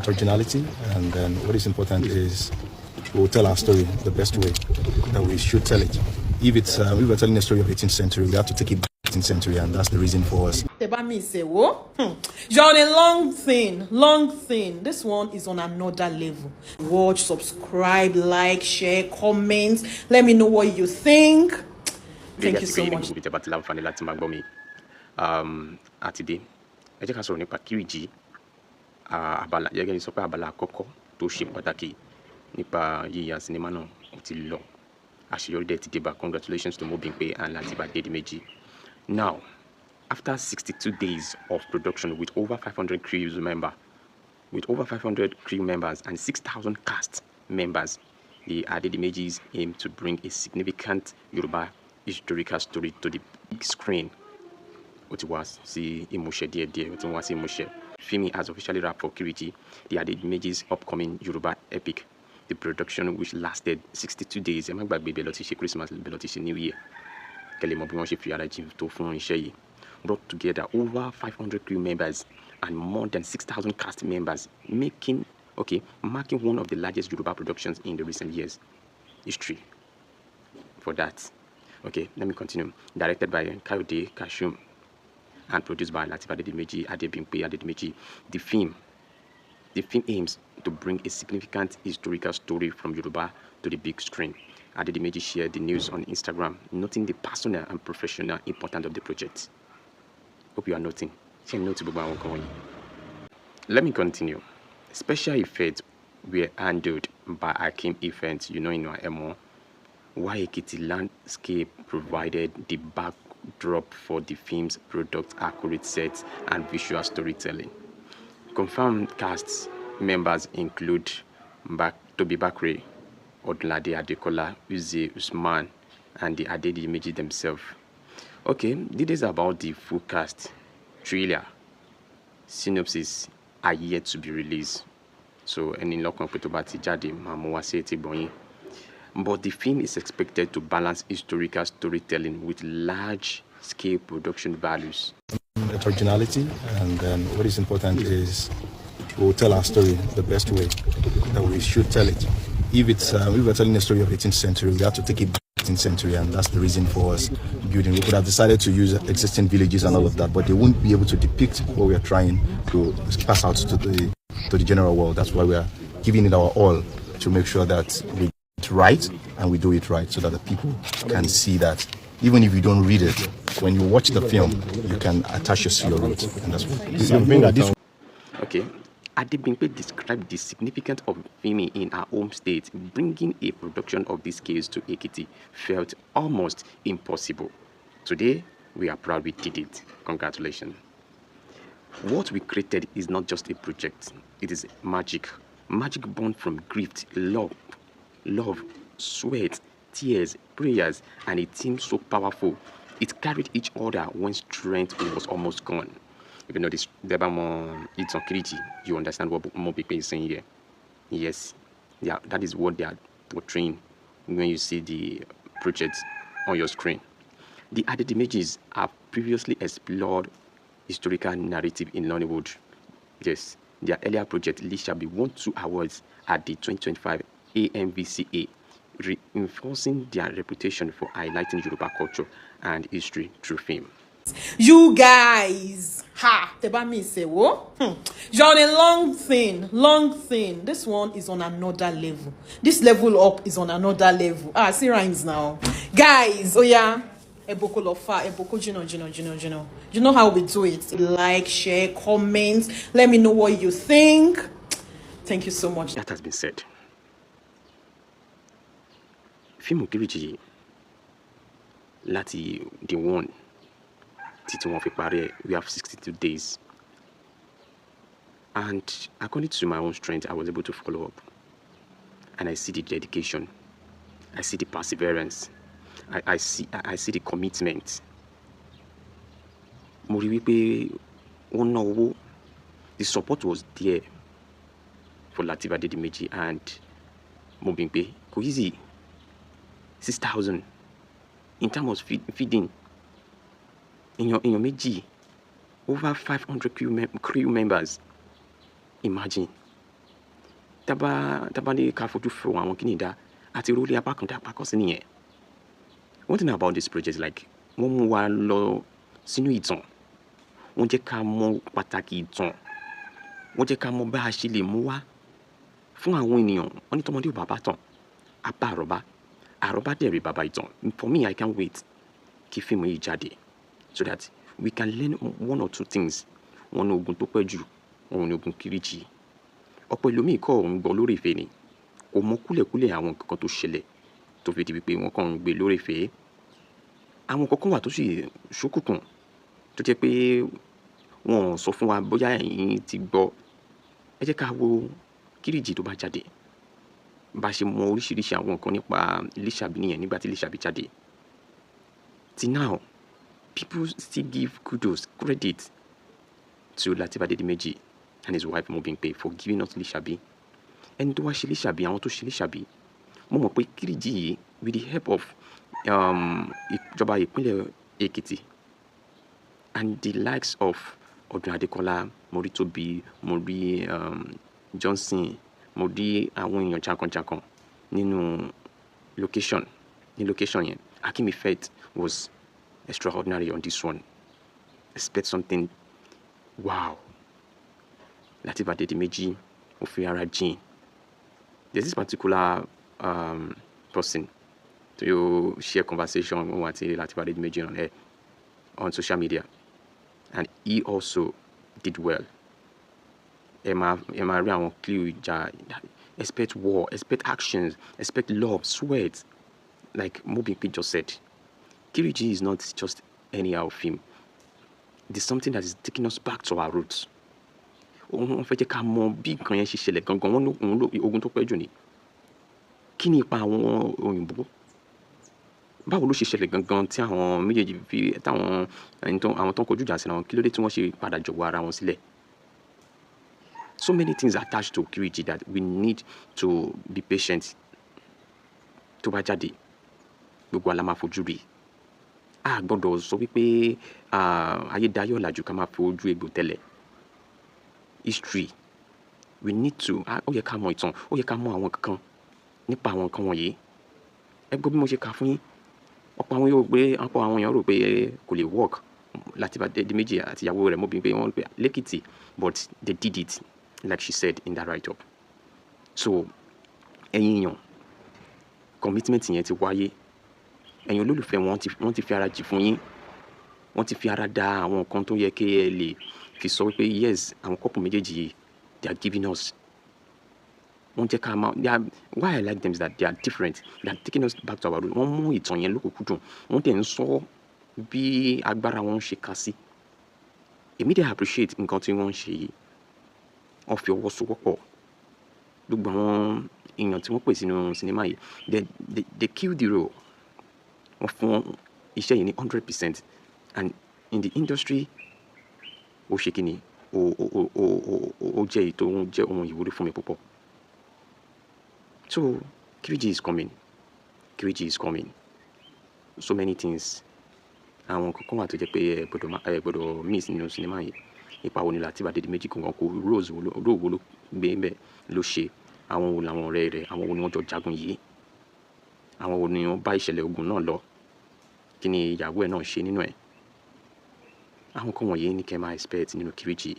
originality, and then what is important is we'll tell our story the best way that we should tell it. If it's if we're telling a story of 18th century, we have to take it back to 18th century, and that's the reason for us. You're on a long thing. This one is on another level. Watch, subscribe, like, share, comment. Let me know what you think. Thank you so much. Today, ẹ jẹ́ ká sọ̀rọ̀ nípa KIRIJI, abala yẹ́gẹ́ ní sọ pé abala àkọ́kọ́ tó ṣe pàtàkì nípa yíya sinimá náà ó ti lọ. Àṣeyọrí dẹ̀ ti dé bá. Congratulations to Mobimpe and Lateef Adedimeji. Now, after 62 days of production with over 500 crew members and 6,000 cast members, the Adedimejis aim to bring a significant Yoruba historical story to the big screen. Filming has officially wrapped for KIRIJI, the Adedimejis' upcoming Yoruba epic. The production, which lasted 62 days, Christmas, New Year, brought together over 500 crew members and more than 6,000 cast members, marking one of the largest Yoruba productions in the recent years history. For that, let me continue. Directed by KIJIRI Kashum and produced by Lateef Adedimeji, Adedimeji, the film aims to bring a significant historical story from Yoruba to the big screen. Adedimeji shared the news on Instagram, noting the personal and professional importance of the project. Hope you are noting. Let me continue. Special effects were handled by Akim Events, in our MO, while Ekiti landscape provided the backdrop for the film's product, accurate sets, and visual storytelling. Confirmed cast members include Tobi Bakre, Odunlade Adekola, Uze Usman, and the Adedimeji themselves. This is about the full cast. Trailer, synopsis are yet to be released. So, any local petobati jadi mamuwaseti boyin. But the film is expected to balance historical storytelling with large-scale production values. Originality, and then what is important is we'll tell our story the best way that we should tell it. If it's if we're telling a story of 18th century, we have to take it back to 18th century, and that's the reason for us building. We could have decided to use existing villages and all of that, but they won't be able to depict what we are trying to pass out to the general world. That's why we are giving it our all to make sure that we it right and we do it right, so that the people can see that even if you don't read it, when you watch the film, you can attach yourself to your roots, and that's what Adedimejis described the significance of filming in our home state. Bringing a production of this scale to Ekiti felt almost impossible. Today, we are proud we did it. Congratulations. What we created is not just a project. It is magic. Magic born from grief, love, sweat, tears, prayers, and a team so powerful. It carried each other when strength was almost gone. If you know this, it's on KIRIJI, you understand what Mobimpe is saying here. Yes, yeah, that is what they are portraying when you see the project on your screen. The Adedimejis have previously explored historical narrative in Nollywood. Yes, their earlier project, Lishabi, won 2 awards at the 2025 AMVCA, reinforcing their reputation for highlighting Yoruba culture and history through film. You guys, you're on a long thing. This one is on another level. This level up is on another level. See rhymes now. Guys, Eboko Lofa, Eboko Jino. You know how we do it. Like, share, comment. Let me know what you think. Thank you so much. That has been said. Film KIRIJI, Lati, the one. We have 62 days, and according to my own strength, I was able to follow up, and I see the dedication, I see the perseverance, I see the commitment. The support was there for Lateef Adedimeji and Mobimpe. KÍJIRI 6,000 in terms of feeding. In your Meji, over 500 crew members. Imagine, tábà ní ká fojú fo àwọn kíní dá àti rólé apá kan dá apá kan sí nìyẹn. One thing about this project like wọ́n mú wa lọ sínú ìtàn, wọ́n jẹ́ ká mọ̀ pàtàkì ìtàn, wọ́n jẹ́ ká mọ̀ bá a ṣe lè mú wá fún àwọn ènìyàn. Wọ́n ní tọmọdé ò bàbá tàn á bá àrọ́bá dẹ̀ rí bàbá ìtàn. For me, I can't wait kí fíìmù yìí jáde so that we can learn one or two things. Wọ́n ní ogun tó pẹ́ jù, òun ní ogun KÍJIRI. Ọ̀pọ̀ ẹlòmíì kọ́ òun gbọ́ lórí ìfẹ́ ni, kò mọ kúlẹ̀kúlẹ̀ àwọn nǹkan tó ṣẹlẹ̀ tó fi di wípé wọ́n kàn ń gbé lórí ìfẹ́. Àwọn kankan wà tó sì ṣókùnkùn tó jẹ́ pé wọ́n sọ fún wa bóyá ẹ̀yin ti gbọ́. Ẹ jẹ́ ká wo KÍJIRI tó bá jáde, bá ṣe mọ oríṣiríṣi àwọn nǹkan nípa Lísàbí nìyẹn nígbà tí Lísàbí jáde. Till now, people still give kudos, credit to Lateef Adedimeji and his wife Mobimpe for giving us Lísàbí. Ẹni tó wá ṣe Lísàbí, àwọn tó ṣe Lísàbí, mo mọ̀ pé KÍJIRI yìí with the help of ìjọba ìpínlẹ̀ Èkìtì and the likes of Ọdún Adékọ́lá, mo rí Tóbi, mo rí Johnson, mo rí àwọn èèyàn jankan-jankan nínú location yẹn. Akim Effect was extraordinary on this one. Expect something wow. Lateef Adedimeji ó fi ara jìn. There's this particular person to share conversation with Lateef Adedimeji on social media, and he also did well. Emma rí àwọn clue ìjà. Expect war, expect actions, expect love, sweat. Like Mobimpe just said, KÍJIRI is not just anyhow film. It is something that is taking us back to our roots. Wọ́n fẹ́ jẹ́ ká mọ bí nǹkan yẹn ṣe ṣẹlẹ̀ gangan. Wọ́n ló ogun tó pẹ́ jù ni. Kí ni ipa àwọn òyìnbó? Báwo ló ṣe ṣẹlẹ̀ gangan tí àwọn méjèèjì fi àwọn tó ń kojú ìjà sí wọn, kí ló dé tí wọ́n ṣe padà jọ̀wọ́ ara wọn sílẹ̀? So many things attached to KÍJIRI that we need to be patient. Tó bá jáde, gbogbo àlá máa fojú rí. A gbọ́dọ̀ sọ wípé ayédáyọ̀ làjú ká máa fi ojú egbò tẹ́lẹ̀. History, we need to, ó yẹ ká mọ ìtàn, ó yẹ ká mọ àwọn kankan nípa àwọn nǹkan wọ̀nyí. Ẹ gbọ́ bí mo ṣe kà fún yín. Ọ̀pọ̀ àwọn èèyàn rò pé kò lè work. Lateef Adedimeji àti ìyàwó rẹ̀ Mobimpe wọ́n pé lẹ́kìtì, but they did it like she said in that write-up. So ẹ̀yin èèyàn, commitment yẹn ti wáyé. Ẹ̀yin olólùfẹ́ wọ́n ti fi ara jì fún yín. Wọ́n ti fi ara da àwọn nǹkan tó yẹ kí ẹ lè fi sọ wípé yes, àwọn couple méjèèjì yìí, they are giving us. Wọ́n jẹ́ ká máa, why I like them is that they are different. They are taking us back to our root. Wọ́n mú ìtàn yẹn lókùnkúndùn. Wọ́n tẹ̀ ń sọ bí agbára wọn ṣe ká sí. Èmi dẹ̀ appreciate nǹkan tí wọ́n ń ṣe yìí. Wọ́n fi ọwọ́ sowọ́pọ̀. Gbogbo àwọn èèyàn tí wọ́n pè sínú sinimá yìí, they kill the role. Wọ́n fún iṣẹ́ yìí ní 100%. And in the industry, ó ṣe kíni, ó jẹ́ èyí tó ń jẹ́ ohun ìwúrí fún mi púpọ̀. So KÍJIRI is coming. KÍJIRI is coming. So many things. Àwọn kankan wà tó jẹ́ pé ẹ gbọ́dọ̀ miss nínú sinimá yìí. Ipa wo ni Lateef Adedimeji kankan kó role wo ló gbé bẹ́ẹ̀ ló ṣe. Àwọn wo làwọn ọ̀rẹ́ rẹ̀, àwọn wo ni wọ́n jọ jagun yìí. Àwọn wo ni wọ́n bá ìṣẹ̀lẹ̀ ogun náà lọ. Kí ni ìyàwó ẹ̀ náà ṣe nínú ẹ̀. Àwọn kan wọ̀nyí ní kẹ́ máa expect nínú KÍJIRI.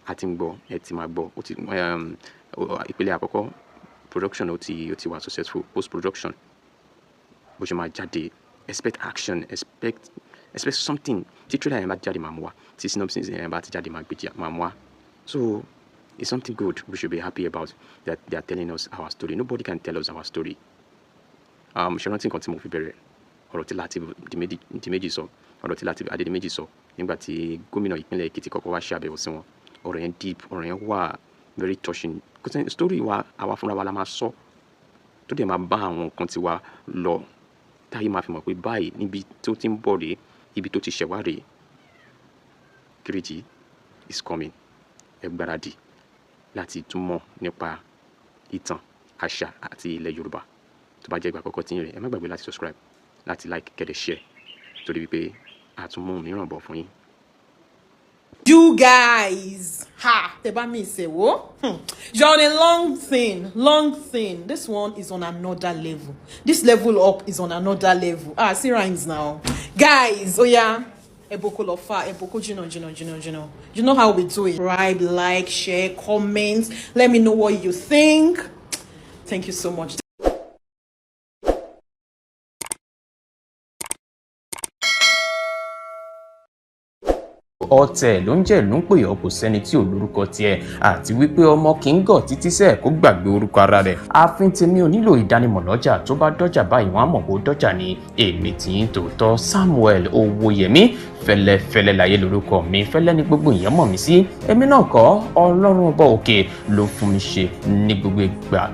A ti ń gbọ́, ẹ ti máa gbọ́. Ìpele àkọ́kọ́ production ó ti wà successful. Post production bó ṣe máa jáde, expect action, expect something. Tí trailer yẹn bá jáde máa mú wá, tí synopsis yẹn bá ti jáde máa mú wá. So it's something good we should be happy about, that they are telling us our story. Nobody can tell us our story. Ṣe rántí nǹkan tí mo fi bẹ̀rẹ̀ ọ̀rọ̀ tí Lateef Adedimeji sọ nígbà tí gómìnà ìpínlẹ̀ Èkìtì kọ́kọ́ wá ṣe àbẹ̀wò sí wọn. Ọ̀rọ̀ yẹn deep, ọ̀rọ̀ yẹn wà very touching. Story wa àwa fúnra wa la máa sọ tó dẹ̀ máa bá àwọn nǹkan tiwa lọ. Táyé máa fi mọ̀ pé báyìí níbi tó ti ń bọ̀ rèé, ibi tó ti ṣẹ̀ wá rèé. KÍJIRI is coming. Ẹ gbáradì láti túmọ̀ nípa ìtàn, àṣà àti ilẹ̀ Yorùbá. Tó bá jẹ́ ìgbà àkọ́kọ́ tí ń rẹ̀, ẹ má gbàgbé láti subscribe, láti like, kẹ́dẹ̀ share, torí wípé a tún mú mìíràn bọ̀ fún yín. You guys, teba mi se wo. You're on a long thing. This one is on another level. This level up is on another level. See rhymes now, guys. Oh yeah. Eboko lofa, eboko jino. You know how we do it. Subscribe, like, share, comment. Let me know what you think. Thank you so much. Ọ̀tẹ̀ ló ń jẹ́ ló ń pè ọ́ kò sẹ́ni tí ò lórúkọ tiẹ̀ àti wípé ọmọ kì í gọ̀ títí sẹ́ẹ̀ kó gbàgbé orúkọ ara rẹ̀. Ààfin tèmi ò nílò ìdánimọ̀ lọ́jà tó bá dọ́jà báyìí wọ́n á mọ̀ bó dọ́jà ni. Èmi tí ń tòótọ́ Samuel Owóyẹmí fẹ́lẹ́fẹ́lẹ́ láyé lórúkọ mi, fẹ́lẹ́ ní gbogbo èèyàn mọ̀ mí sí. Èmi náà kọ́ Ọlọ́run ọba òkè ló fún mi ṣe ní gbogbo ìgbà.